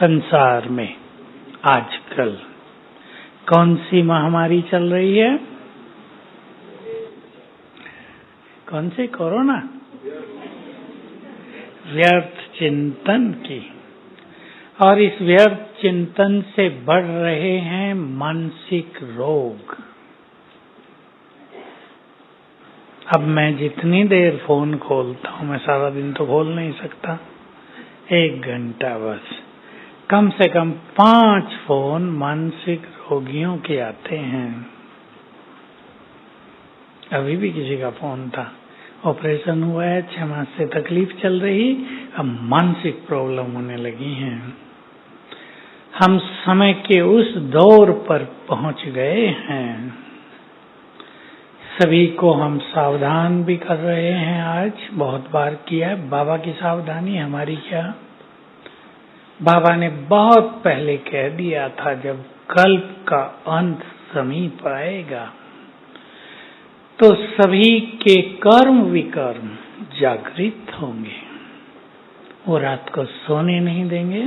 संसार में आजकल कौन सी महामारी चल रही है? कौन सी? कोरोना। व्यर्थ चिंतन की। और इस व्यर्थ चिंतन से बढ़ रहे हैं मानसिक रोग। अब मैं जितनी देर फोन खोलता हूं, मैं सारा दिन तो खोल नहीं सकता, 1 घंटा बस, कम से कम 5 फोन मानसिक रोगियों के आते हैं। अभी भी किसी का फोन था, ऑपरेशन हुआ है, 6 मास से तकलीफ चल रही, अब मानसिक प्रॉब्लम होने लगी हैं। हम समय के उस दौर पर पहुंच गए हैं। सभी को हम सावधान भी कर रहे हैं। आज बहुत बार किया है। बाबा की सावधानी, हमारी क्या? बाबा ने बहुत पहले कह दिया था, जब कल्प का अंत समीप आएगा तो सभी के कर्म विकर्म जागृत होंगे। वो रात को सोने नहीं देंगे,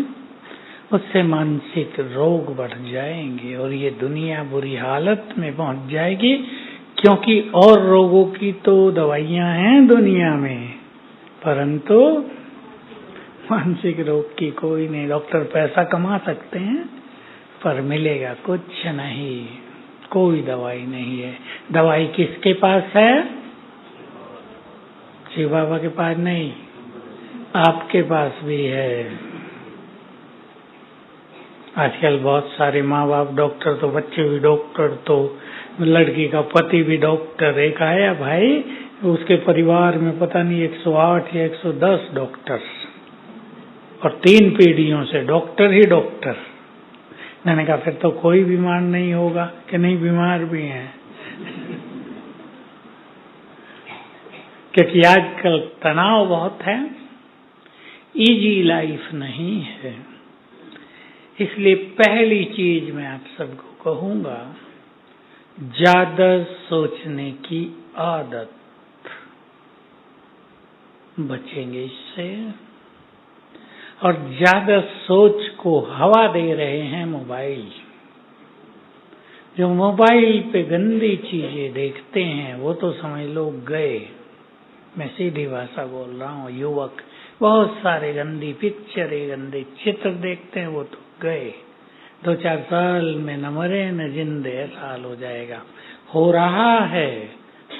उससे मानसिक रोग बढ़ जाएंगे और ये दुनिया बुरी हालत में पहुंच जाएगी, क्योंकि और रोगों की तो दवाइयां हैं दुनिया में, परंतु मानसिक रोग की कोई नहीं। डॉक्टर पैसा कमा सकते हैं पर मिलेगा कुछ नहीं, कोई दवाई नहीं है। दवाई किसके पास है? शिव बाबा के पास नहीं, आपके पास भी है। आजकल बहुत सारे माँ बाप डॉक्टर, तो बच्चे भी डॉक्टर, तो लड़की का पति भी डॉक्टर। एक आया भाई, उसके परिवार में पता नहीं 108 या 110 डॉक्टर्स, और 3 पीढ़ियों से डॉक्टर ही डॉक्टर। मैंने कहा फिर तो कोई बीमार नहीं होगा, कि नहीं बीमार भी हैं। क्योंकि आजकल तनाव बहुत है, इजी लाइफ नहीं है। इसलिए पहली चीज मैं आप सबको कहूंगा, ज्यादा सोचने की आदत, बचेंगे इससे। और ज्यादा सोच को हवा दे रहे हैं मोबाइल। जो मोबाइल पे गंदी चीजें देखते हैं वो तो समझ लो गए। मैं सीधी भाषा बोल रहा हूँ। युवक बहुत सारे गंदी पिक्चरें, गंदे चित्र देखते हैं, वो तो गए। 2-4 साल में न मरे न जिंदे, ऐसा हाल हो जाएगा। हो रहा है,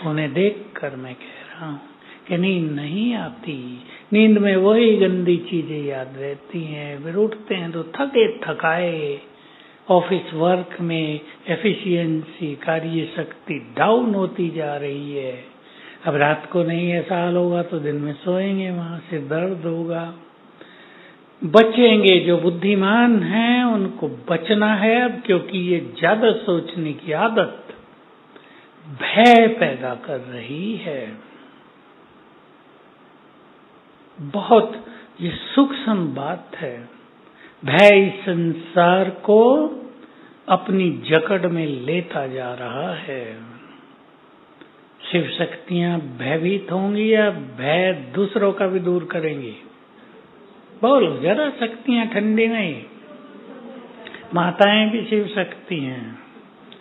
उन्हें देखकर मैं कह रहा हूँ कि नींद नहीं आती। नींद में वही गंदी चीजें याद रहती हैं। फिर उठते हैं तो थके थकाए। ऑफिस वर्क में एफिशिएंसी, कार्य शक्ति डाउन होती जा रही है। अब रात को नहीं ऐसा हाल होगा तो दिन में सोएंगे, वहां से दर्द होगा। बचेंगे। जो बुद्धिमान हैं उनको बचना है अब, क्योंकि ये ज्यादा सोचने की आदत भय पैदा कर रही है। बहुत ये सूक्ष्म बात है। भय इस संसार को अपनी जकड़ में लेता जा रहा है। शिव शक्तियां भयभीत होंगी या भय दूसरों का भी दूर करेंगी? बोलो जरा, शक्तियां ठंडी नहीं। माताएं भी शिव शक्ति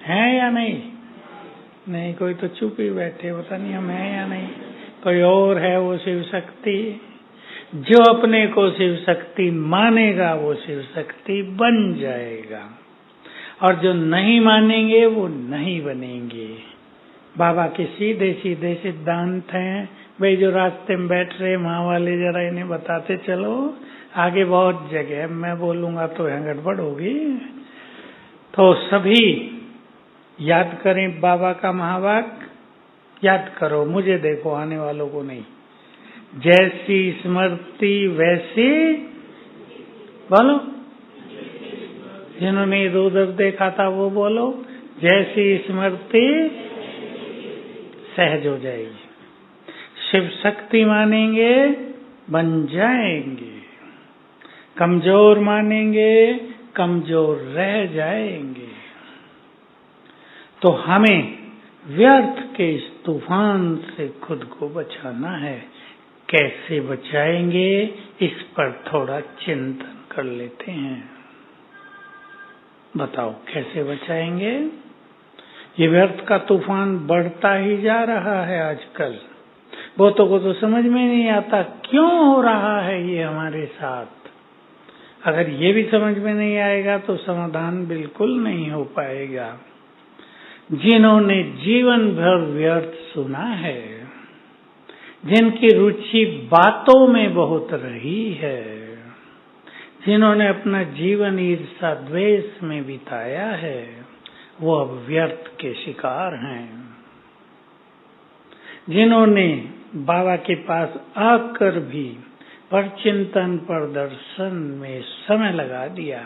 हैं या नहीं? नहीं, कोई तो चुप ही बैठे, पता नहीं हम हैं या नहीं। कोई और है वो शिव शक्ति। जो अपने को शिव शक्ति मानेगा वो शिव शक्ति बन जाएगा, और जो नहीं मानेंगे वो नहीं बनेंगे। बाबा के सीधे सीधे सिद्धांत हैं। भाई जो रास्ते में बैठ रहे माँ वाले, जरा इन्हें बताते चलो, आगे बहुत जगह, मैं बोलूंगा तो यहाँ गड़बड़ होगी। तो सभी याद करें बाबा का महावाक्य, याद करो, मुझे देखो, आने वालों को नहीं। जैसी स्मृति वैसी, बोलो, जिन्होंने इधर उधर देखा था वो बोलो, जैसी स्मृति सहज हो जाएगी। शिव शक्ति मानेंगे बन जाएंगे, कमजोर मानेंगे कमजोर रह जाएंगे। तो हमें व्यर्थ के इस तूफान से खुद को बचाना है। कैसे बचाएंगे, इस पर थोड़ा चिंतन कर लेते हैं। बताओ कैसे बचाएंगे? ये व्यर्थ का तूफान बढ़ता ही जा रहा है आजकल। बहुतों को तो समझ में नहीं आता क्यों हो रहा है ये हमारे साथ। अगर ये भी समझ में नहीं आएगा तो समाधान बिल्कुल नहीं हो पाएगा। जिन्होंने जीवन भर व्यर्थ सुना है, जिनकी रुचि बातों में बहुत रही है, जिन्होंने अपना जीवन ईर्ष्या द्वेष में बिताया है, वो अब व्यर्थ के शिकार हैं। जिन्होंने बाबा के पास आकर भी पर चिंतन पर दर्शन में समय लगा दिया,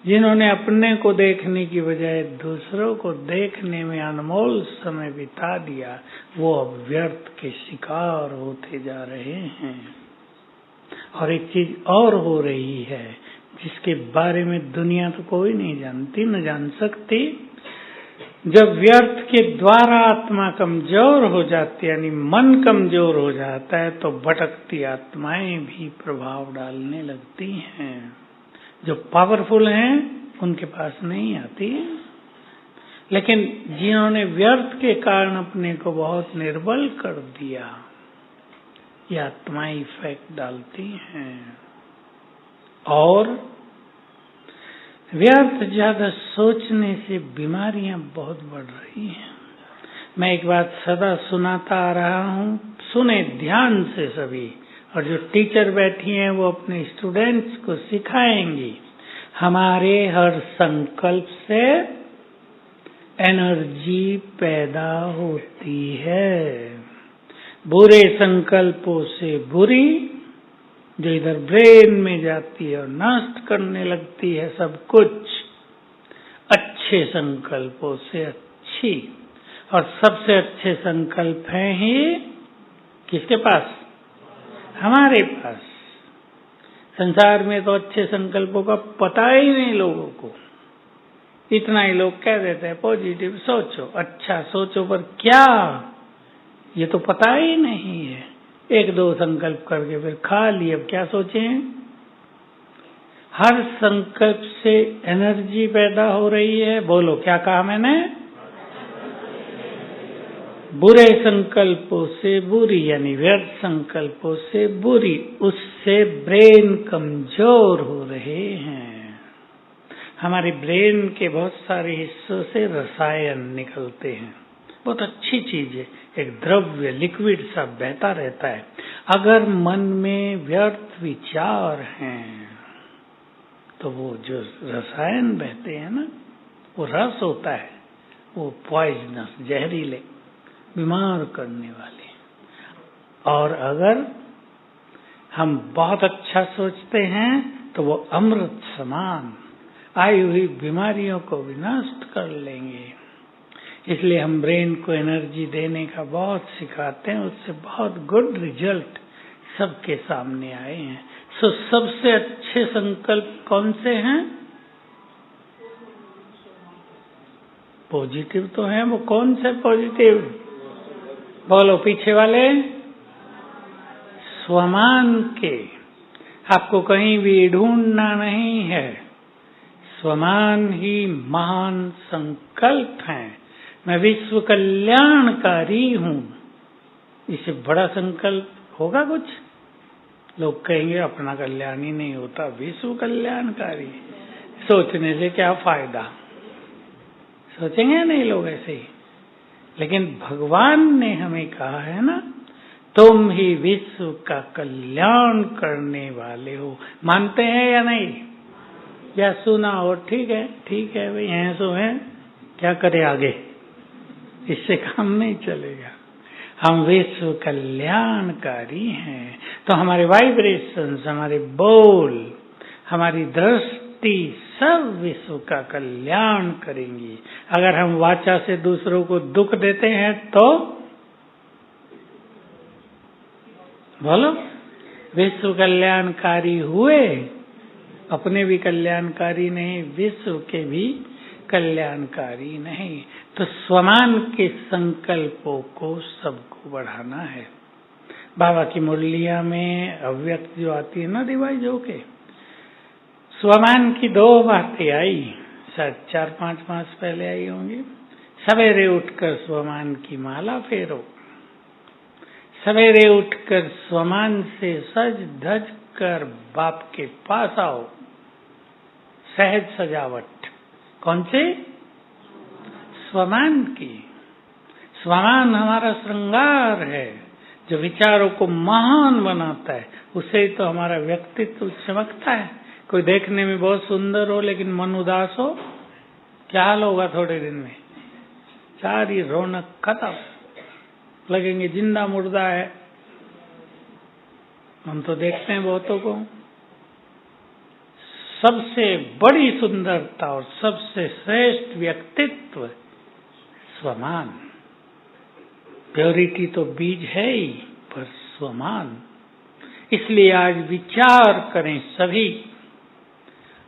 जिन्होंने अपने को देखने की बजाय दूसरों को देखने में अनमोल समय बिता दिया, वो अब व्यर्थ के शिकार होते जा रहे हैं। और एक चीज और हो रही है जिसके बारे में दुनिया तो कोई नहीं जानती, न जान सकती। जब व्यर्थ के द्वारा आत्मा कमजोर हो जाती है, यानी मन कमजोर हो जाता है, तो भटकती आत्माएं भी प्रभाव डालने लगती हैं। जो पावरफुल हैं उनके पास नहीं आती, लेकिन जिन्होंने व्यर्थ के कारण अपने को बहुत निर्बल कर दिया, ये आत्माएं इफेक्ट डालती हैं। और व्यर्थ ज्यादा सोचने से बीमारियां बहुत बढ़ रही हैं। मैं एक बात सदा सुनाता आ रहा हूं, सुने ध्यान से सभी, और जो टीचर बैठी हैं वो अपने स्टूडेंट्स को सिखाएंगी। हमारे हर संकल्प से एनर्जी पैदा होती है। बुरे संकल्पों से बुरी, जो इधर ब्रेन में जाती है और नष्ट करने लगती है सब कुछ। अच्छे संकल्पों से अच्छी, और सबसे अच्छे संकल्प हैं ही किसके पास? हमारे पास। संसार में तो अच्छे संकल्पों का पता ही नहीं लोगों को। इतना ही लोग कह देते हैं पॉजिटिव सोचो, अच्छा सोचो, पर क्या, ये तो पता ही नहीं है। एक दो संकल्प करके फिर खा लिए, अब क्या सोचें? हर संकल्प से एनर्जी पैदा हो रही है। बोलो क्या कहा मैंने? बुरे संकल्पों से बुरी, यानी व्यर्थ संकल्पों से बुरी, उससे ब्रेन कमजोर हो रहे हैं। हमारे ब्रेन के बहुत सारे हिस्सों से रसायन निकलते हैं, बहुत अच्छी चीज है। एक द्रव्य लिक्विड सा बहता रहता है। अगर मन में व्यर्थ विचार हैं तो वो जो रसायन बहते हैं ना, वो रस होता है, वो पॉइजनस, जहरीले, बीमार करने वाले। और अगर हम बहुत अच्छा सोचते हैं तो वो अमृत समान आई हुई बीमारियों को भी नष्ट कर लेंगे। इसलिए हम ब्रेन को एनर्जी देने का बहुत सिखाते हैं, उससे बहुत गुड रिजल्ट सबके सामने आए हैं। सो सबसे अच्छे संकल्प कौन से हैं? पॉजिटिव तो हैं। वो कौन से पॉजिटिव? बोलो पीछे वाले। स्वमान के, आपको कहीं भी ढूंढना नहीं है। स्वमान ही महान संकल्प हैं। मैं विश्व कल्याणकारी हूं, इससे बड़ा संकल्प होगा कुछ? लोग कहेंगे अपना कल्याण ही नहीं होता, विश्व कल्याणकारी सोचने से क्या फायदा? सोचेंगे नहीं लोग ऐसे ही। लेकिन भगवान ने हमें कहा है ना, तुम ही विश्व का कल्याण करने वाले हो। मानते हैं या नहीं? या सुना हो? ठीक है भाई, हैं सो हैं, क्या करे आगे, इससे काम नहीं चलेगा। हम विश्व कल्याणकारी हैं, तो हमारे वाइब्रेशंस, हमारे बोल, हमारी दृष्टि सब विश्व का कल्याण करेंगी। अगर हम वाचा से दूसरों को दुख देते हैं तो बोलो, विश्व कल्याणकारी हुए? अपने भी कल्याणकारी नहीं, विश्व के भी कल्याणकारी नहीं। तो स्वमान के संकल्पों को सबको बढ़ाना है। बाबा की मुरलिया में अव्यक्त जो आती है ना डिवाइस होके, स्वमान की 2 बातें आई, शायद 4-5 मास पहले आई होंगी। सवेरे उठकर स्वमान की माला फेरो, सवेरे उठकर स्वमान से सज धज कर बाप के पास आओ, सहज सजावट। कौन से? स्वमान की। स्वमान हमारा श्रृंगार है, जो विचारों को महान बनाता है, उससे तो हमारा व्यक्तित्व चमकता है। कोई देखने में बहुत सुंदर हो लेकिन मन उदास हो, क्या हाल होगा? थोड़े दिन में सारी रौनक खत्म, लगेंगे जिंदा मुर्दा है। हम तो देखते हैं बहुतों को। सबसे बड़ी सुंदरता और सबसे श्रेष्ठ व्यक्तित्व स्वमान। प्योरिटी तो बीज है ही, पर स्वमान। इसलिए आज विचार करें सभी,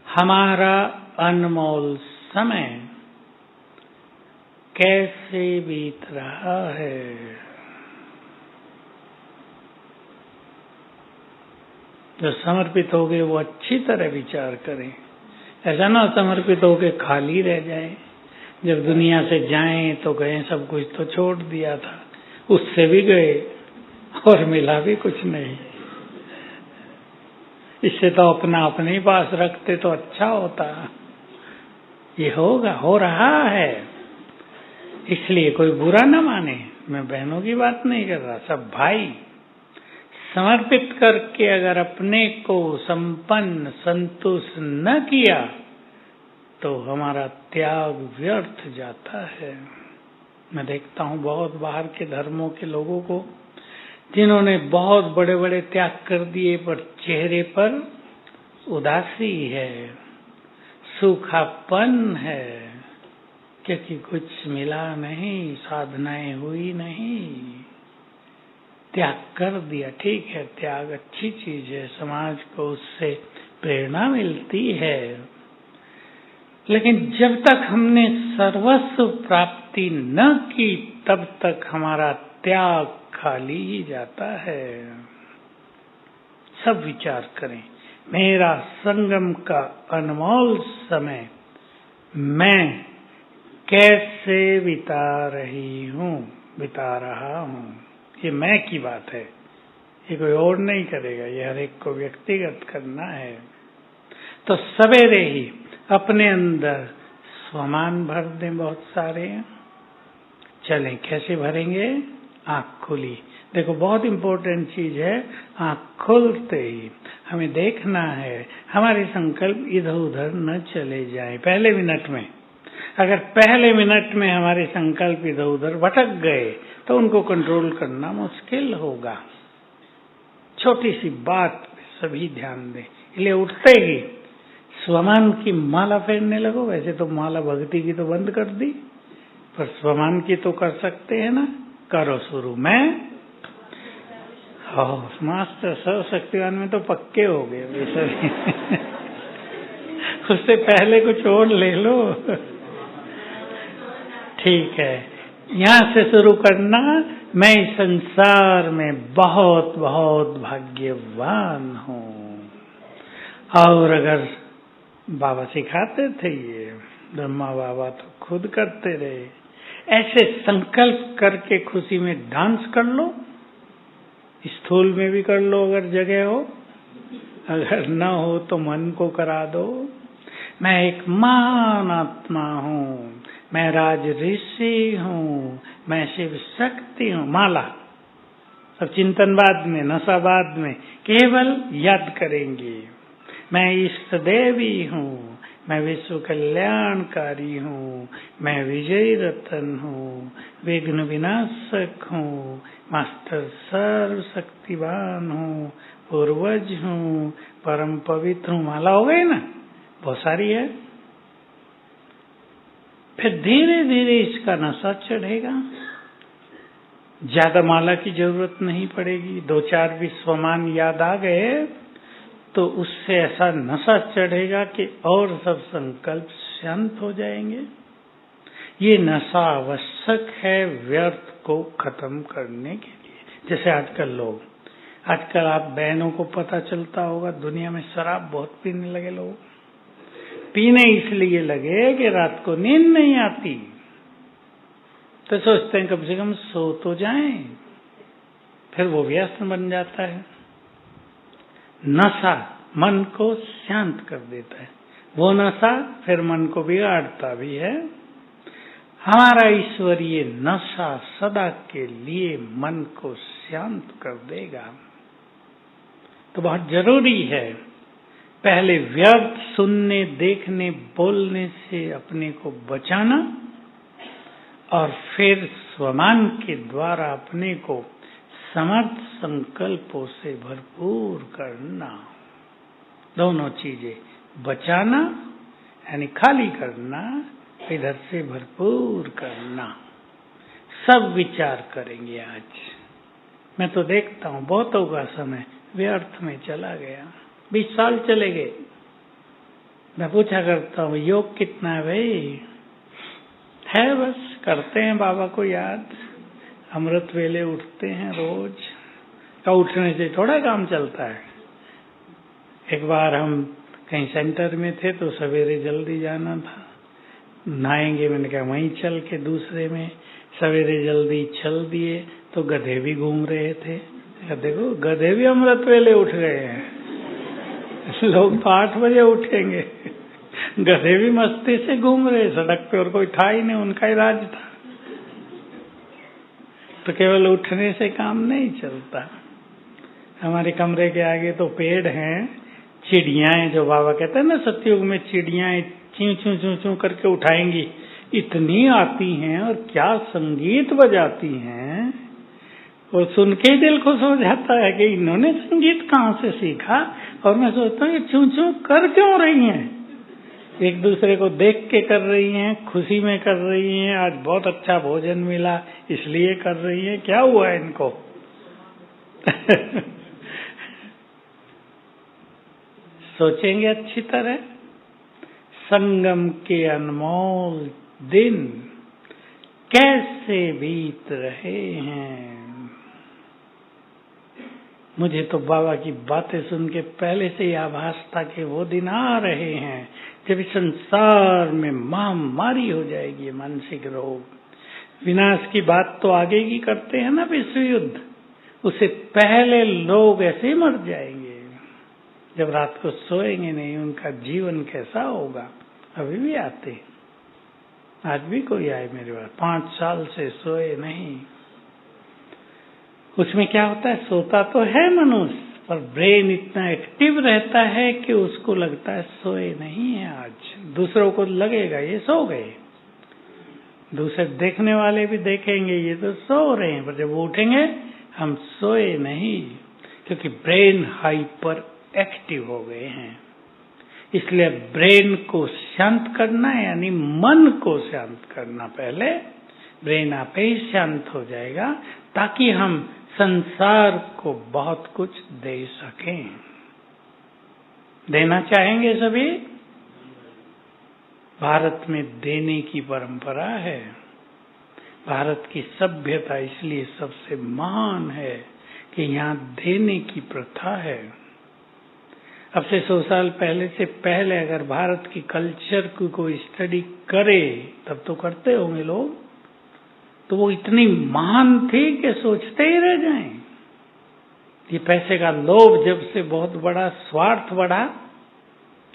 हमारा अनमोल समय कैसे बीत रहा है। जो समर्पित हो गए वो अच्छी तरह विचार करें, ऐसा ना समर्पित होके खाली रह जाए। जब दुनिया से जाएं तो गए, सब कुछ तो छोड़ दिया था, उससे भी गए और मिला भी कुछ नहीं। इससे तो अपना अपने ही पास रखते तो अच्छा होता। ये होगा, हो रहा है, इसलिए कोई बुरा ना माने। मैं बहनों की बात नहीं कर रहा, सब भाई। समर्पित करके अगर अपने को संपन्न संतुष्ट न किया तो हमारा त्याग व्यर्थ जाता है। मैं देखता हूँ बहुत बाहर के धर्मों के लोगों को, जिन्होंने बहुत बड़े बड़े त्याग कर दिए, पर चेहरे पर उदासी है, सूखापन है, क्योंकि कुछ मिला नहीं, साधनाएं हुई नहीं, त्याग कर दिया। ठीक है, त्याग अच्छी चीज है, समाज को उससे प्रेरणा मिलती है, लेकिन जब तक हमने सर्वस्व प्राप्ति न की तब तक हमारा त्याग खाली ही जाता है। सब विचार करें, मेरा संगम का अनमोल समय मैं कैसे बिता रहा हूँ। ये मैं की बात है, ये कोई और नहीं करेगा, ये हर एक को व्यक्तिगत करना है। तो सवेरे ही अपने अंदर स्वमान भर दें, बहुत सारे। चलें, कैसे भरेंगे? आँख खुली। देखो, बहुत इंपॉर्टेंट चीज है, आँख खुलते ही हमें देखना है हमारे संकल्प इधर उधर न चले जाएं। पहले मिनट में, अगर पहले मिनट में हमारे संकल्प इधर उधर भटक गए तो उनको कंट्रोल करना मुश्किल होगा। छोटी सी बात सभी ध्यान दें। इसलिए उठते ही स्वमान की माला फेरने लगो। वैसे तो माला भक्ति की तो बंद कर दी, पर स्वमान की तो कर सकते हैं ना। करो शुरू। मैं मास्टर सर्वशक्तिवान में तो पक्के हो गए सभी। उससे पहले कुछ और ले लो। ठीक है, यहाँ से शुरू करना। मैं इस संसार में बहुत बहुत भाग्यवान हूँ। और अगर बाबा सिखाते थे, ये ब्रह्मा बाबा तो खुद करते रहे, ऐसे संकल्प करके खुशी में डांस कर लो। स्थूल में भी कर लो अगर जगह हो, अगर न हो तो मन को करा दो। मैं एक महान आत्मा हूँ, मैं राज ऋषि हूँ, मैं शिव शक्ति हूँ। माला सब चिंतन बाद में, नशा बाद में, केवल याद करेंगे। मैं इष्ट देवी हूँ, मैं विश्व कल्याणकारी हूँ, मैं विजय रतन हूँ, विघ्न विनाशक हूँ, मास्टर सर्व शक्तिवान हूँ, पूर्वज हूँ, परम पवित्र हूँ। माला हो गई ना, बहुत सारी है। फिर धीरे धीरे इसका नशा चढ़ेगा। ज्यादा माला की जरूरत नहीं पड़ेगी। 2-4 भी स्वमान याद आ गए तो उससे ऐसा नशा चढ़ेगा कि और सब संकल्प शांत हो जाएंगे। ये नशा आवश्यक है व्यर्थ को खत्म करने के लिए। जैसे आजकल लोग आजकल आप बहनों को पता चलता होगा, दुनिया में शराब बहुत पीने लगे लोग। पीने इसलिए लगे कि रात को नींद नहीं आती, तो सोचते हैं कम से कम सो तो जाएं, फिर वो व्यसन बन जाता है। नशा मन को शांत कर देता है, वो नशा फिर मन को बिगाड़ता भी है। हमारा ईश्वरीय नशा सदा के लिए मन को शांत कर देगा। तो बहुत जरूरी है पहले व्यर्थ सुनने, देखने, बोलने से अपने को बचाना और फिर स्वमान के द्वारा अपने को समर्थ संकल्पों से भरपूर करना। दोनों चीजें, बचाना यानी खाली करना, इधर से भरपूर करना। सब विचार करेंगे आज। मैं तो देखता हूँ बहुतों का समय व्यर्थ में चला गया, 20 साल चले गए। मैं पूछा करता हूँ योग कितना है भाई? है बस करते हैं बाबा को याद, अमृत वेले उठते हैं रोज, तो उठने से थोड़ा काम चलता है। एक बार हम कहीं सेंटर में थे तो सवेरे जल्दी जाना था, नहाएंगे, मैंने कहा वहीं चल के दूसरे में सवेरे जल्दी चल दिए तो गधे भी घूम रहे थे। देखो गधे भी अमृत वेले उठ गए हैं। लोग तो 8 बजे उठेंगे, गधे भी मस्ती से घूम रहे सड़क पे और कोई था ही नहीं, उनका ही राज था। तो केवल उठने से काम नहीं चलता। हमारे कमरे के आगे तो पेड़ हैं, चिड़ियाएं, जो बाबा कहते हैं ना सतयुग में चिड़ियाएं चीं चूं चूं चूं करके उठाएंगी, इतनी आती हैं और क्या संगीत बजाती हैं, और सुन के ही दिल खुश हो जाता है कि इन्होंने संगीत कहाँ से सीखा। और मैं सोचता हूँ ये चूं चूं कर क्यों रही हैं, एक दूसरे को देख के कर रही हैं, खुशी में कर रही हैं, आज बहुत अच्छा भोजन मिला इसलिए कर रही हैं, क्या हुआ इनको? सोचेंगे अच्छी तरह। संगम के अनमोल दिन कैसे बीत रहे हैं। मुझे तो बाबा की बातें सुन के पहले से ही आभास था कि वो दिन आ रहे हैं जब इस संसार में महामारी हो जाएगी, मानसिक रोग। विनाश की बात तो आगे की करते हैं ना, विश्व युद्ध, उससे पहले लोग ऐसे ही मर जाएंगे जब रात को सोएंगे नहीं। उनका जीवन कैसा होगा? अभी भी आते, आज भी कोई आए मेरे पास, 5 साल से सोए नहीं। उसमें क्या होता है, सोता तो है मनुष्य, पर ब्रेन इतना एक्टिव रहता है कि उसको लगता है सोए नहीं है आज। दूसरों को लगेगा ये सो गए, दूसरे देखने वाले भी देखेंगे ये तो सो रहे हैं, पर जब वो उठेंगे हम सोए नहीं, क्योंकि ब्रेन हाइपर एक्टिव हो गए हैं। इसलिए ब्रेन को शांत करना यानी मन को शांत करना। पहले ब्रेन आपे ही शांत हो जाएगा ताकि हम संसार को बहुत कुछ दे सकें। देना चाहेंगे सभी? भारत में देने की परंपरा है। भारत की सभ्यता इसलिए सबसे महान है कि यहाँ देने की प्रथा है। अब से 100 साल पहले से पहले अगर भारत की कल्चर को कोई स्टडी करे, तब तो करते होंगे लोग, तो वो इतनी महान थी कि सोचते ही रह जाएं। ये पैसे का लोभ जब से बहुत बड़ा, स्वार्थ बढ़ा,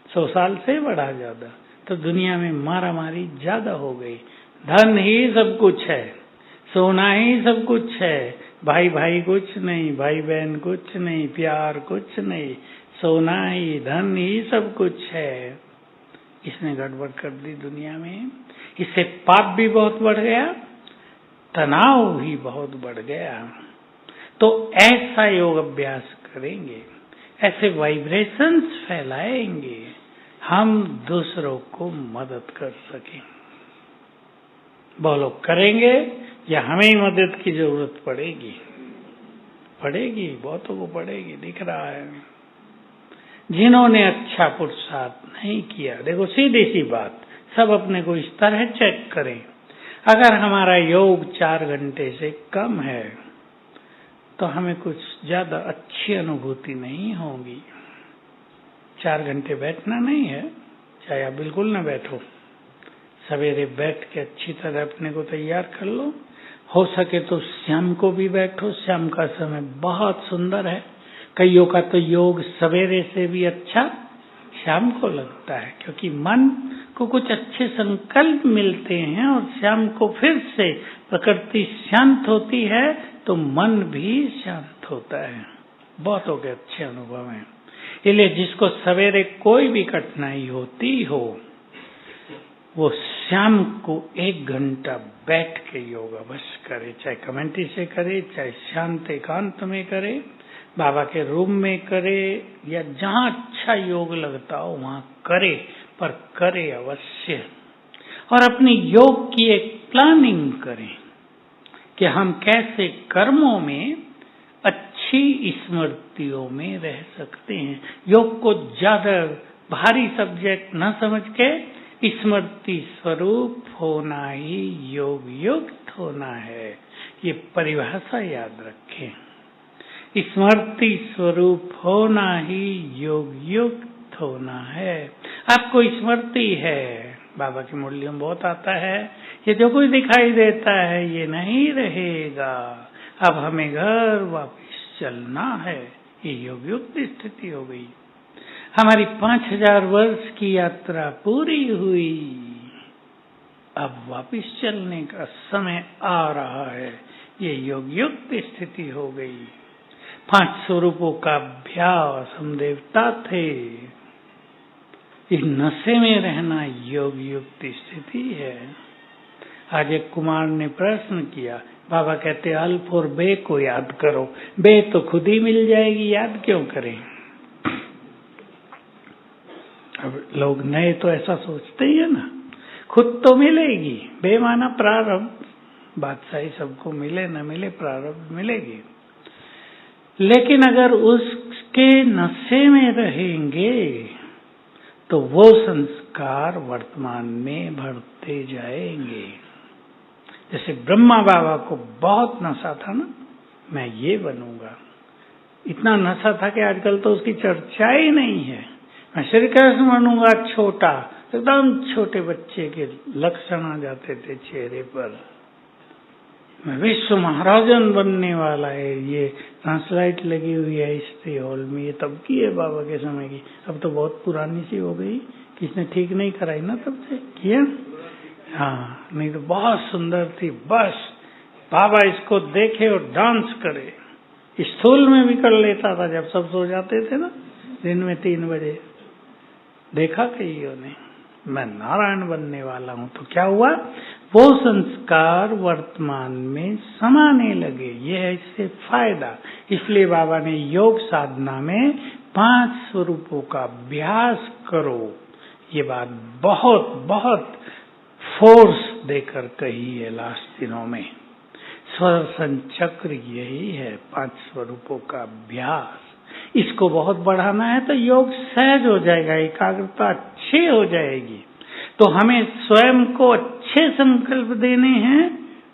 100 साल से बढ़ा ज्यादा, तो दुनिया में मारा मारी ज्यादा हो गई। धन ही सब कुछ है, सोना ही सब कुछ है, भाई भाई कुछ नहीं, भाई बहन कुछ नहीं, प्यार कुछ नहीं, सोना ही, धन ही सब कुछ है। इसने गड़बड़ कर दी दुनिया में। इससे पाप भी बहुत बढ़ गया, तनाव भी बहुत बढ़ गया। तो ऐसा योग अभ्यास करेंगे, ऐसे वाइब्रेशंस फैलाएंगे, हम दूसरों को मदद कर सकें। बहुत लोग करेंगे या हमें ही मदद की जरूरत पड़ेगी? पड़ेगी, बहुतों को पड़ेगी, दिख रहा है। जिन्होंने अच्छा पुरुषार्थ नहीं किया, देखो सीधी सी बात, सब अपने को इस तरह चेक करें। अगर हमारा योग 4 घंटे से कम है तो हमें कुछ ज्यादा अच्छा अच्छी अनुभूति नहीं होगी। 4 घंटे बैठना नहीं है, चाहे आप बिल्कुल न बैठो, सवेरे बैठ के अच्छी तरह अपने को तैयार कर लो। हो सके तो शाम को भी बैठो, शाम का समय बहुत सुंदर है। कईयों का तो योग सवेरे से भी अच्छा शाम को लगता है, क्योंकि मन को कुछ अच्छे संकल्प मिलते हैं और शाम को फिर से प्रकृति शांत होती है तो मन भी शांत होता है। बहुतों के अच्छे अनुभव हैं। इसलिए जिसको सवेरे कोई भी कठिनाई होती हो, वो शाम को 1 घंटा बैठ के योग अवश्य करे, चाहे कमेंट्री से करे, चाहे शांत एकांत में करे, बाबा के रूम में करे, या जहाँ अच्छा योग लगता हो वहाँ करे, पर करे अवश्य। और अपनी योग की एक प्लानिंग करें कि हम कैसे कर्मों में अच्छी स्मृतियों में रह सकते हैं। योग को ज्यादा भारी सब्जेक्ट न समझ के स्मृति स्वरूप होना ही योग युक्त होना है, ये परिभाषा याद रखें। स्मृति स्वरूप होना ही योग युक्त होना है। आपको स्मृति है, बाबा की मुरलियों में बहुत आता है, ये जो कुछ दिखाई देता है ये नहीं रहेगा, अब हमें घर वापस चलना है। ये योग युक्त स्थिति हो गई। हमारी 5000 वर्ष की यात्रा पूरी हुई, अब वापस चलने का समय आ रहा है। ये योग युक्त स्थिति हो गई। 5 स्वरूपों का अभ्यास हम देवता थे, इस नशे में रहना योग युक्त स्थिति है। आज एक कुमार ने प्रश्न किया, बाबा कहते अल्फ और बे को याद करो, बे तो खुद ही मिल जाएगी, याद क्यों करें। अब लोग नए तो ऐसा सोचते ही है ना, खुद तो मिलेगी, बे माना प्रारब्ध, बादशाही सबको मिले न मिले प्रारब्ध मिलेगी। लेकिन अगर उसके नशे में रहेंगे तो वो संस्कार वर्तमान में बढ़ते जाएंगे। जैसे ब्रह्मा बाबा को बहुत नशा था ना, मैं ये बनूंगा, इतना नशा था कि आजकल तो उसकी चर्चा ही नहीं है। मैं श्री कृष्ण बनूंगा, छोटा, एकदम छोटे बच्चे के लक्षण आ जाते थे चेहरे पर। मैं विश्व महाराजन बनने वाला है, ये ट्रांसलाइट लगी हुई है हिस्ट्री हॉल में, ये तब की है बाबा के समय की, अब तो बहुत पुरानी सी हो गई, किसने ठीक नहीं कराई ना तब से किया। हाँ, नहीं तो बहुत सुंदर थी। बस बाबा इसको देखे और डांस करे, स्थूल में भी कर लेता था जब सब सो जाते थे ना, दिन में 3 बजे। देखा कईयों ने, मैं नारायण बनने वाला हूं। तो क्या हुआ, वो संस्कार वर्तमान में समाने लगे। ये है इससे फायदा। इसलिए बाबा ने योग साधना में 5 स्वरूपों का अभ्यास करो, ये बात बहुत बहुत फोर्स देकर कही है लास्ट दिनों में। स्वदर्शन चक्र यही है, 5 स्वरूपों का अभ्यास। इसको बहुत बढ़ाना है तो योग सहज हो जाएगा, एकाग्रता अच्छी हो जाएगी। तो हमें स्वयं को अच्छे संकल्प देने हैं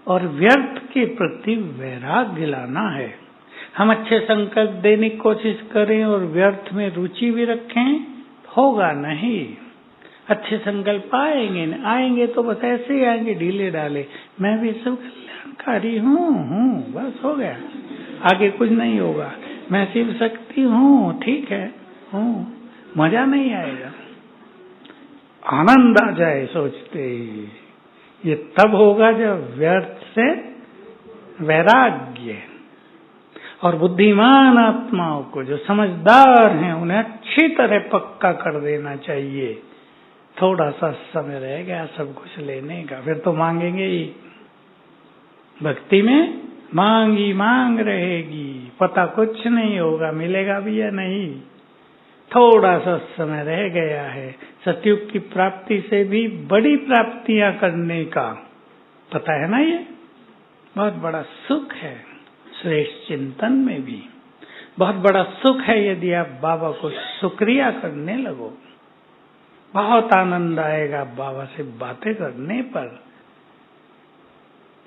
और व्यर्थ के प्रति वैराग्य लाना है। हम अच्छे संकल्प देने की कोशिश करें और व्यर्थ में रुचि भी रखें, होगा नहीं। अच्छे संकल्प आएंगे तो बस ऐसे ही आएंगे, ढीले डाले, मैं भी सब कल्याणकारी हूँ, बस हो गया, आगे कुछ नहीं होगा। मैं शिव शक्ति हूँ, ठीक है, हूँ, मजा नहीं आएगा, आनंद आ जाए सोचते ही। ये तब होगा जब व्यर्थ से वैराग्य। और बुद्धिमान आत्माओं को, जो समझदार हैं, उन्हें अच्छी तरह पक्का कर देना चाहिए। थोड़ा सा समय रह गया सब कुछ लेने का, फिर तो मांगेंगे ही। भक्ति में मांगी मांग रहेगी, पता कुछ नहीं होगा मिलेगा भी या नहीं। थोड़ा सा समय रह गया है, सतयुग की प्राप्ति से भी बड़ी प्राप्तियां करने का, पता है ना, ये बहुत बड़ा सुख है। श्रेष्ठ चिंतन में भी बहुत बड़ा सुख है यदि आप बाबा को शुक्रिया करने लगो। बहुत आनंद आएगा बाबा से बातें करने पर।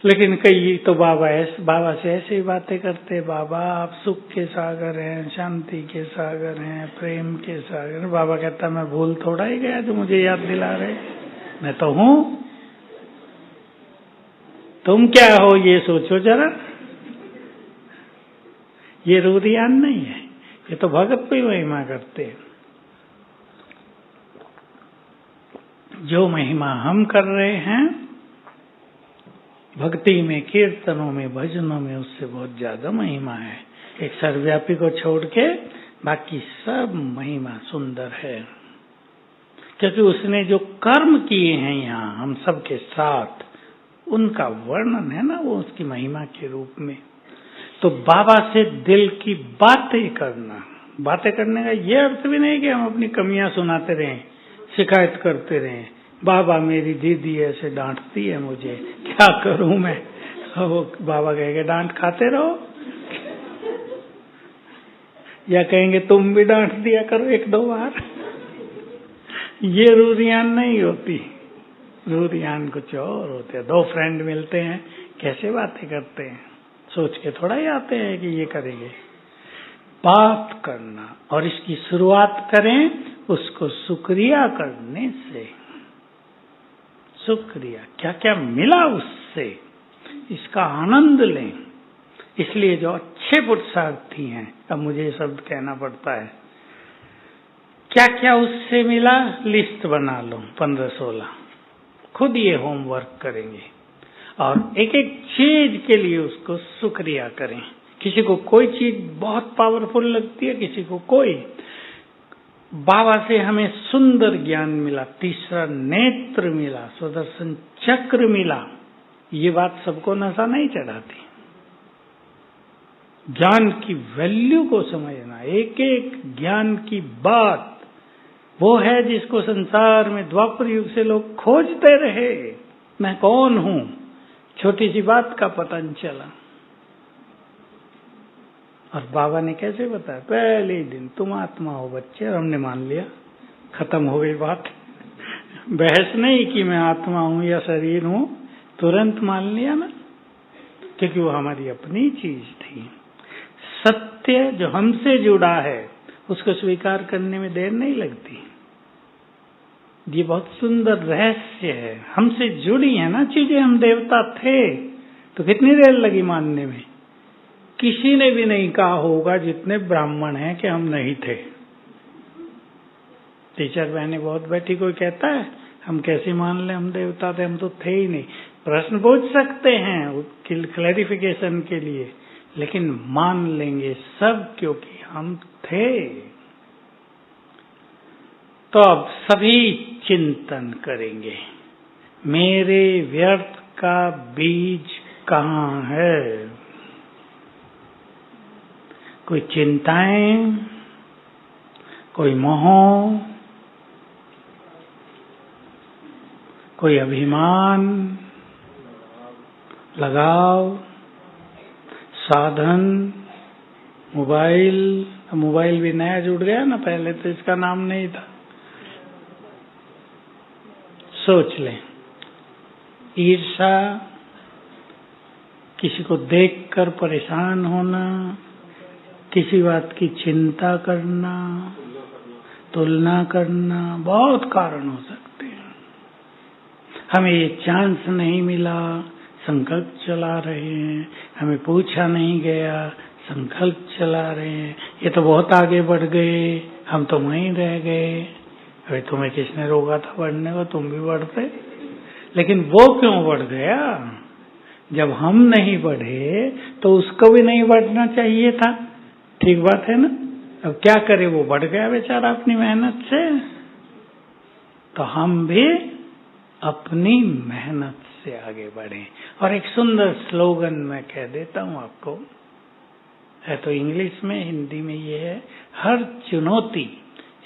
लेकिन कई तो बाबा से ऐसे ही बातें करते, बाबा आप सुख के सागर हैं, शांति के सागर हैं, प्रेम के सागर। बाबा कहता मैं भूल थोड़ा ही गया जो मुझे याद दिला रहे, मैं तो हूं, तुम क्या हो ये सोचो जरा। ये रूदियान नहीं है, ये तो भगत पे महिमा करते हैं। जो महिमा हम कर रहे हैं भक्ति में, कीर्तनों में, भजनों में, उससे बहुत ज्यादा महिमा है। एक सर्वव्यापी को छोड़ के बाकी सब महिमा सुंदर है, क्योंकि उसने जो कर्म किए हैं यहाँ हम सबके साथ, उनका वर्णन है ना वो उसकी महिमा के रूप में। तो बाबा से दिल की बातें करना, बातें करने का ये अर्थ भी नहीं कि हम अपनी कमियां सुनाते रहें, शिकायत करते रहें, बाबा मेरी दीदी ऐसे डांटती है मुझे, क्या करूं मैं। वो बाबा कहेंगे डांट खाते रहो, या कहेंगे तुम भी डांट दिया करो एक दो बार। ये रूरियान नहीं होती, रूरियान कुछ और होते हैं। दो फ्रेंड मिलते हैं, कैसे बातें करते हैं, सोच के थोड़ा ही आते हैं कि ये करेंगे। बात करना, और इसकी शुरुआत करें उसको शुक्रिया करने से। शुक्रिया, क्या क्या मिला उससे, इसका आनंद लें। इसलिए जो अच्छे पुरुषार्थी हैं, अब मुझे ये शब्द कहना पड़ता है, क्या क्या उससे मिला लिस्ट बना लो 15-16, खुद ये होमवर्क करेंगे और एक एक चीज के लिए उसको शुक्रिया करें। किसी को कोई चीज बहुत पावरफुल लगती है, किसी को कोई। बाबा से हमें सुंदर ज्ञान मिला, तीसरा नेत्र मिला, सुदर्शन चक्र मिला, ये बात सबको नशा नहीं चढ़ाती। ज्ञान की वैल्यू को समझना, एक एक ज्ञान की बात, वो है जिसको संसार में द्वापर युग से लोग खोजते रहे, मैं कौन हूं, छोटी सी बात का पता नहीं चला। और बाबा ने कैसे बताया, पहले ही दिन तुम आत्मा हो बच्चे, और हमने मान लिया, खत्म हो गई बात। बहस नहीं कि मैं आत्मा हूं या शरीर हूं, तुरंत मान लिया ना, क्योंकि वो हमारी अपनी चीज थी। सत्य जो हमसे जुड़ा है उसको स्वीकार करने में देर नहीं लगती। ये बहुत सुंदर रहस्य है, हमसे जुड़ी है ना चीजें। हम देवता थे तो कितनी देर लगी मानने में। किसी ने भी नहीं कहा होगा जितने ब्राह्मण हैं कि हम नहीं थे। टीचर बहने बहुत बैठी, कोई कहता है हम कैसे मान ले हम देवता थे, हम तो थे ही नहीं। प्रश्न पूछ सकते हैं क्लैरिफिकेशन के लिए, लेकिन मान लेंगे सब क्योंकि हम थे। तो अब सभी चिंतन करेंगे, मेरे व्यर्थ का बीज कहाँ है। कोई चिंताएं, कोई मोह, कोई अभिमान, लगाव, साधन, मोबाइल भी नया जुड़ गया ना, पहले तो इसका नाम नहीं था। सोच लें, ईर्षा, किसी को देखकर परेशान होना, किसी बात की चिंता करना, तुलना करना, बहुत कारण हो सकते हैं। हमें ये चांस नहीं मिला, संकल्प चला रहे हैं, हमें पूछा नहीं गया, संकल्प चला रहे हैं, ये तो बहुत आगे बढ़ गए, हम तो वहीं रह गए। अरे तुम्हें किसने रोका था बढ़ने को, तुम भी बढ़ते। लेकिन वो क्यों बढ़ गया, जब हम नहीं बढ़े तो उसको भी नहीं बढ़ना चाहिए था। ठीक बात है ना। अब क्या करे, वो बढ़ गया बेचारा अपनी मेहनत से, तो हम भी अपनी मेहनत से आगे बढ़े। और एक सुंदर स्लोगन मैं कह देता हूं आपको, है तो इंग्लिश में, हिंदी में ये है, हर चुनौती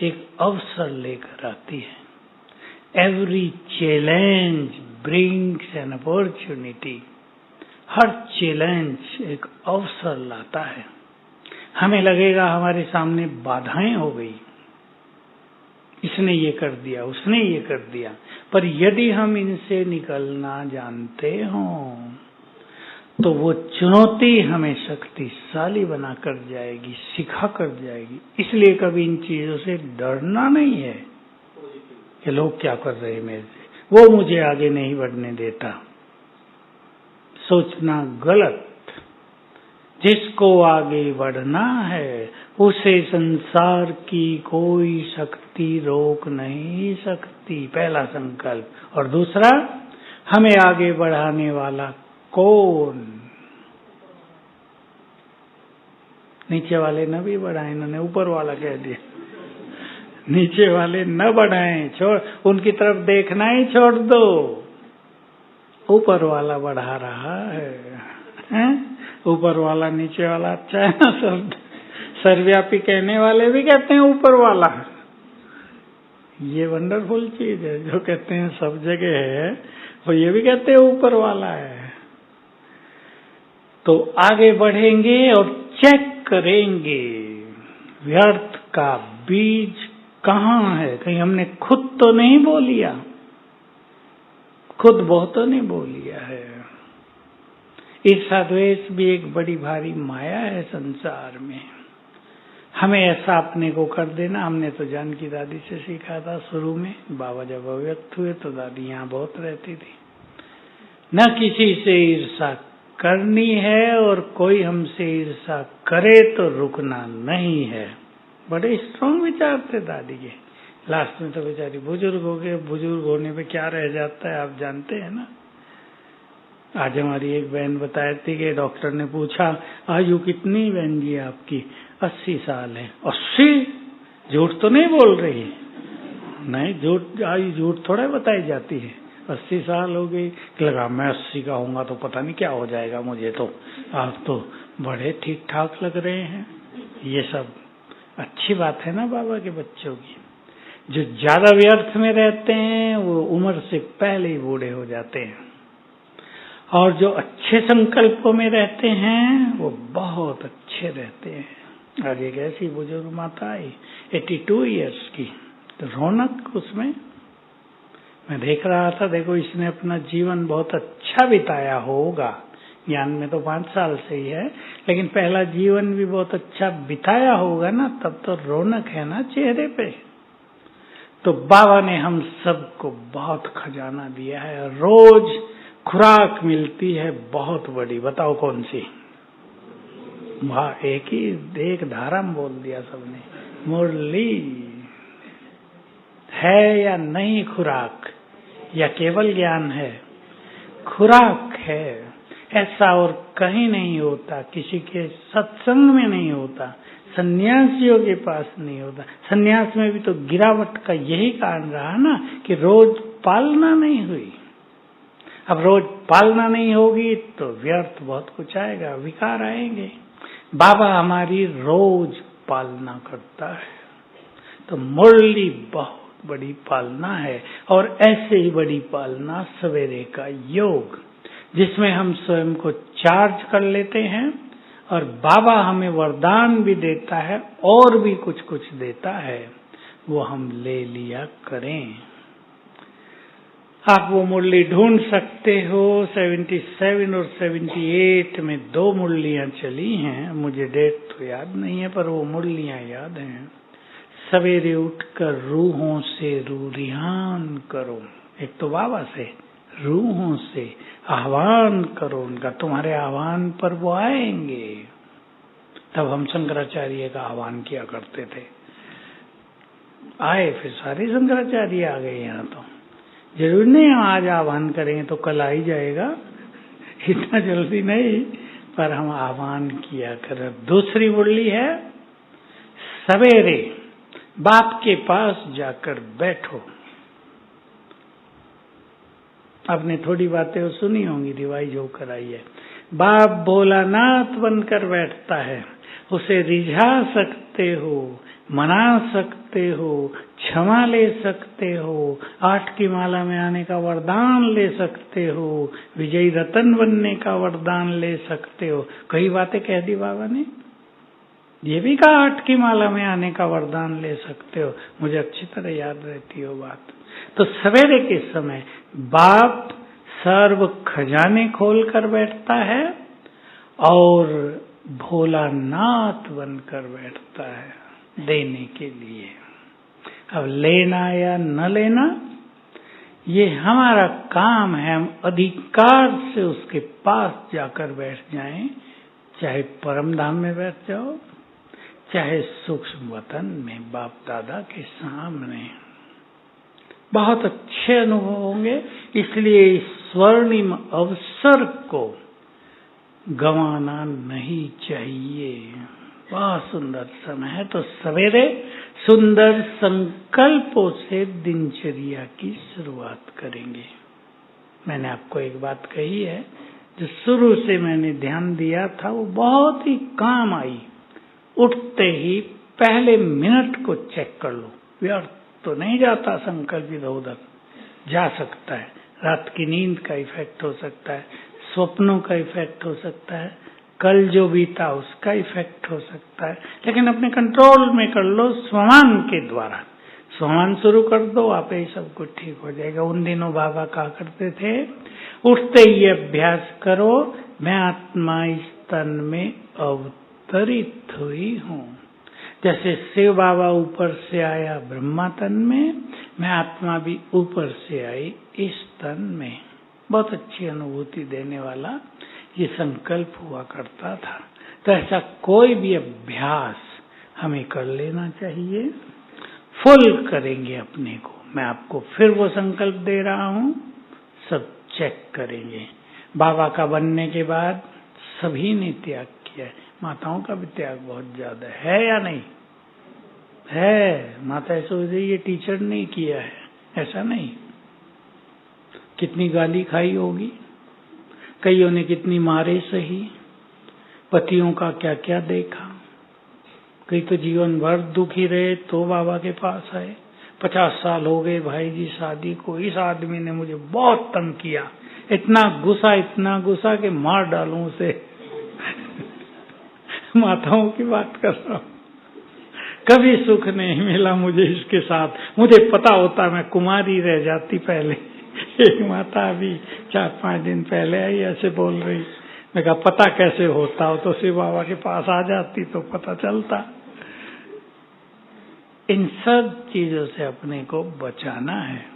एक अवसर लेकर आती है। Every challenge brings an opportunity. Her challenge एक अवसर लाता है। हमें लगेगा हमारे सामने बाधाएं हो गई, इसने ये कर दिया, उसने ये कर दिया, पर यदि हम इनसे निकलना जानते हों तो वो चुनौती हमें शक्तिशाली बना कर जाएगी, सिखा कर जाएगी। इसलिए कभी इन चीजों से डरना नहीं है कि लोग क्या कर रहे हैं मेरे से, वो मुझे आगे नहीं बढ़ने देता। सोचना गलत। जिसको आगे बढ़ना है उसे संसार की कोई शक्ति रोक नहीं सकती, पहला संकल्प। और दूसरा, हमें आगे बढ़ाने वाला कौन? नीचे वाले न भी बढ़ाएं, इन्होंने ऊपर वाला कह दिया। नीचे वाले न बढ़ाएं, छोड़, उनकी तरफ देखना ही छोड़ दो, ऊपर वाला बढ़ा रहा है। ऊपर वाला नीचे वाला अच्छा है ना। सब सर्वव्यापी कहने वाले भी कहते हैं ऊपर वाला। ये वंडरफुल चीज है, जो कहते हैं सब जगह है, वो ये भी कहते हैं ऊपर वाला है। तो आगे बढ़ेंगे और चेक करेंगे व्यर्थ का बीज कहाँ है। कहीं हमने खुद तो नहीं बो लिया, खुद बहुतों ने बो लिया है। ईर्ष्या द्वेष भी एक बड़ी भारी माया है संसार में। हमें ऐसा अपने को कर देना। हमने तो जानकी दादी से सीखा था शुरू में। बाबा जब अव्यक्त हुए तो दादी यहाँ बहुत रहती थी। न किसी से ईर्ष्या करनी है, और कोई हमसे ईर्ष्या करे तो रुकना नहीं है। बड़े स्ट्रॉन्ग विचार थे दादी के। लास्ट में तो बेचारी बुजुर्ग हो गए। बुजुर्ग होने पे क्या रह जाता है आप जानते हैं ना। आज हमारी एक बहन बताई थी कि डॉक्टर ने पूछा, आयु कितनी बहन जी आपकी? 80 साल है। 80? झूठ तो नहीं बोल रही? नहीं, झूठ, आयु झूठ थोड़ा बताई जाती है। 80 साल हो गई। लगा मैं 80 का होऊंगा तो पता नहीं क्या हो जाएगा मुझे। तो आप तो बड़े ठीक ठाक लग रहे हैं। ये सब अच्छी बात है ना बाबा के बच्चों की। जो ज्यादा व्यर्थ में रहते हैं वो उम्र से पहले ही बूढ़े हो जाते हैं, और जो अच्छे संकल्पों में रहते हैं वो बहुत अच्छे रहते हैं। आज एक ऐसी बुजुर्ग माता आई 82 इयर्स की, तो रौनक उसमें मैं देख रहा था। देखो, इसने अपना जीवन बहुत अच्छा बिताया होगा। ज्ञान में तो 5 साल से ही है, लेकिन पहला जीवन भी बहुत अच्छा बिताया होगा ना, तब तो रौनक है ना चेहरे पे। तो बाबा ने हम सबको बहुत खजाना दिया है। रोज खुराक मिलती है बहुत बड़ी। बताओ कौन सी? वाह, एक धारा में बोल दिया सबने। मुरली है या नहीं खुराक, या केवल ज्ञान है? खुराक है। ऐसा और कहीं नहीं होता, किसी के सत्संग में नहीं होता, सन्यासियों के पास नहीं होता। सन्यास में भी तो गिरावट का यही कारण रहा ना कि रोज पालना नहीं हुई। अब रोज पालना नहीं होगी तो व्यर्थ बहुत कुछ आएगा, विकार आएंगे। बाबा हमारी रोज पालना करता है। तो मुरली बहुत बड़ी पालना है। और ऐसे ही बड़ी पालना सवेरे का योग, जिसमें हम स्वयं को चार्ज कर लेते हैं, और बाबा हमें वरदान भी देता है और भी कुछ कुछ देता है, वो हम ले लिया करें। आप वो मुरली ढूंढ सकते हो। 77 और 78 में 2 मुरलियां चली हैं। मुझे डेट तो याद नहीं है, पर वो मुरलियां याद हैं। सवेरे उठकर रूहों से रूरिहान करो। एक तो बाबा से, रूहों से आह्वान करो उनका। तुम्हारे आह्वान पर वो आएंगे। तब हम शंकराचार्य का आह्वान किया करते थे। आए, फिर सारे शंकराचार्य आ गए यहाँ। तो जरूर नहीं हम आज आह्वान करेंगे तो कल आ ही जाएगा, इतना जल्दी नहीं, पर हम आह्वान किया करें। दूसरी मुरली है, सवेरे बाप के पास जाकर बैठो। आपने थोड़ी बातें सुनी होंगी, रिवाइज होकर आई है। बाप भोलानाथ बनकर बैठता है। उसे रिझा सकते हो, मना सकते हो, क्षमा ले सकते हो, 8 की माला में आने का वरदान ले सकते हो, विजयी रतन बनने का वरदान ले सकते हो। कई बातें कह दी बाबा ने। ये भी कहा 8 की माला में आने का वरदान ले सकते हो। मुझे अच्छी तरह याद रहती हो बात। तो सवेरे के समय बाप सर्व खजाने खोल कर बैठता है, और भोलानाथ बनकर बैठता है देने के लिए। अब लेना या न लेना ये हमारा काम है, हम अधिकार से उसके पास जाकर बैठ जाएं, चाहे परम धाम में बैठ जाओ, चाहे सूक्ष्म वतन में बाप दादा के सामने। बहुत अच्छे अनुभव होंगे, इसलिए इस स्वर्णिम अवसर को गंवाना नहीं चाहिए। बहुत सुंदर समय है, तो सवेरे सुंदर संकल्पों से दिनचर्या की शुरुआत करेंगे। मैंने आपको एक बात कही है जो शुरू से मैंने ध्यान दिया था, वो बहुत ही काम आई। उठते ही पहले मिनट को चेक कर लो, व्यर्थ तो नहीं जाता संकल्प इधर उधर, जा सकता है। रात की नींद का इफेक्ट हो सकता है, स्वप्नों का इफेक्ट हो सकता है, कल जो बीता उसका इफेक्ट हो सकता है, लेकिन अपने कंट्रोल में कर लो स्वमान के द्वारा। स्वमान शुरू कर दो, आप ही सब कुछ ठीक हो जाएगा। उन दिनों बाबा कहा करते थे, उठते ही अभ्यास करो, मैं आत्मा इस तन में अवतरित हुई हूँ। जैसे शिव बाबा ऊपर से आया ब्रह्मा तन में, मैं आत्मा भी ऊपर से आई इस तन में। बहुत अच्छी अनुभूति देने वाला ये संकल्प हुआ करता था। तो ऐसा कोई भी अभ्यास हमें कर लेना चाहिए। फुल करेंगे अपने को। मैं आपको फिर वो संकल्प दे रहा हूँ, सब चेक करेंगे। बाबा का बनने के बाद सभी ने त्याग किया है। माताओं का भी त्याग बहुत ज्यादा है या नहीं है? माता सोच रही ये टीचर नहीं किया है, ऐसा नहीं। कितनी गाली खाई होगी, कईयों ने कितनी मारे सही, पतियों का क्या क्या देखा, कई तो जीवन भर दुखी रहे तो बाबा के पास आए। 50 साल हो गए भाई जी शादी को, इस आदमी ने मुझे बहुत तंग किया, इतना गुस्सा कि मार डालूं उसे। माताओं की बात कर रहा हूं। कभी सुख नहीं मिला मुझे इसके साथ। मुझे पता होता मैं कुमारी रह जाती पहले। एक माता अभी 4-5 दिन पहले आई, ऐसे बोल रही। मैं कहा पता कैसे होता हो, तो शिव बाबा के पास आ जाती तो पता चलता। इन सब चीजों से अपने को बचाना है।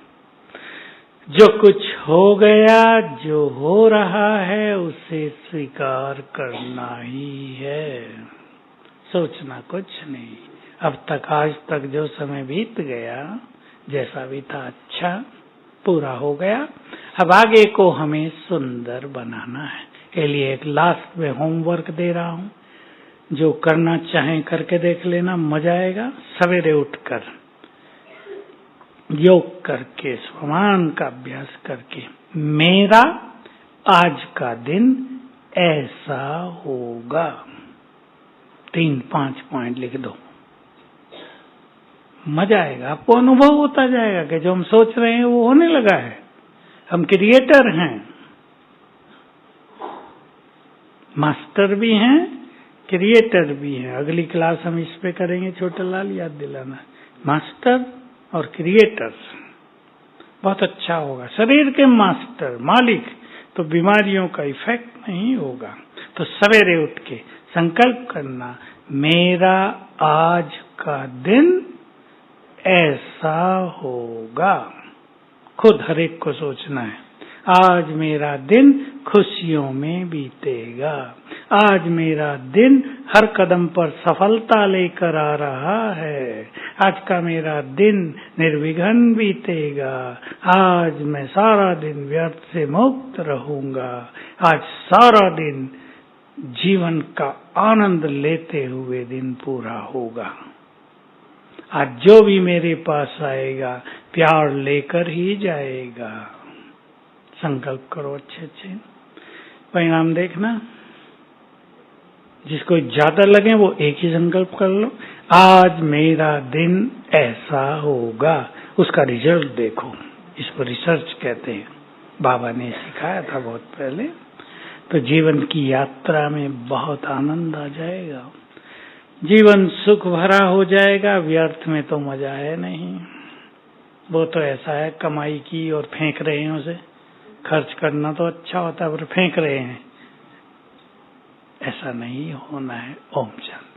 जो कुछ हो गया, जो हो रहा है, उसे स्वीकार करना ही है, सोचना कुछ नहीं। अब तक आज तक जो समय बीत गया, जैसा भी था अच्छा पूरा हो गया। अब आगे को हमें सुंदर बनाना है। के लिए एक लास्ट में होमवर्क दे रहा हूँ, जो करना चाहें करके देख लेना, मजा आएगा। सवेरे उठकर योग करके, स्वमान का अभ्यास करके, मेरा आज का दिन ऐसा होगा, 3-5 पॉइंट लिख दो। मजा आएगा, आपको अनुभव होता जाएगा कि जो हम सोच रहे हैं वो होने लगा है। हम क्रिएटर हैं, मास्टर भी हैं, क्रिएटर भी हैं। अगली क्लास हम इस पे करेंगे, छोटे लाल याद दिलाना। मास्टर और क्रिएटर बहुत अच्छा होगा। शरीर के मास्टर मालिक, तो बीमारियों का इफेक्ट नहीं होगा। तो सवेरे उठ के संकल्प करना, मेरा आज का दिन ऐसा होगा। खुद हर एक को सोचना है, आज मेरा दिन खुशियों में बीतेगा, आज मेरा दिन हर कदम पर सफलता लेकर आ रहा है, आज का मेरा दिन निर्विघ्न बीतेगा, आज मैं सारा दिन व्यर्थ से मुक्त रहूंगा, आज सारा दिन जीवन का आनंद लेते हुए दिन पूरा होगा। आज जो भी मेरे पास आएगा प्यार लेकर ही जाएगा। संकल्प करो अच्छे अच्छे, परिणाम देखना। जिसको ज्यादा लगे वो एक ही संकल्प कर लो, आज मेरा दिन ऐसा होगा, उसका रिजल्ट देखो। इसको रिसर्च कहते हैं, बाबा ने सिखाया था बहुत पहले। तो जीवन की यात्रा में बहुत आनंद आ जाएगा, जीवन सुख भरा हो जाएगा। व्यर्थ में तो मजा है नहीं, वो तो ऐसा है कमाई की और फेंक रहे हैं उसे। खर्च करना तो अच्छा होता है पर फेंक रहे हैं। ऐसा नहीं होना है। ओम शांति।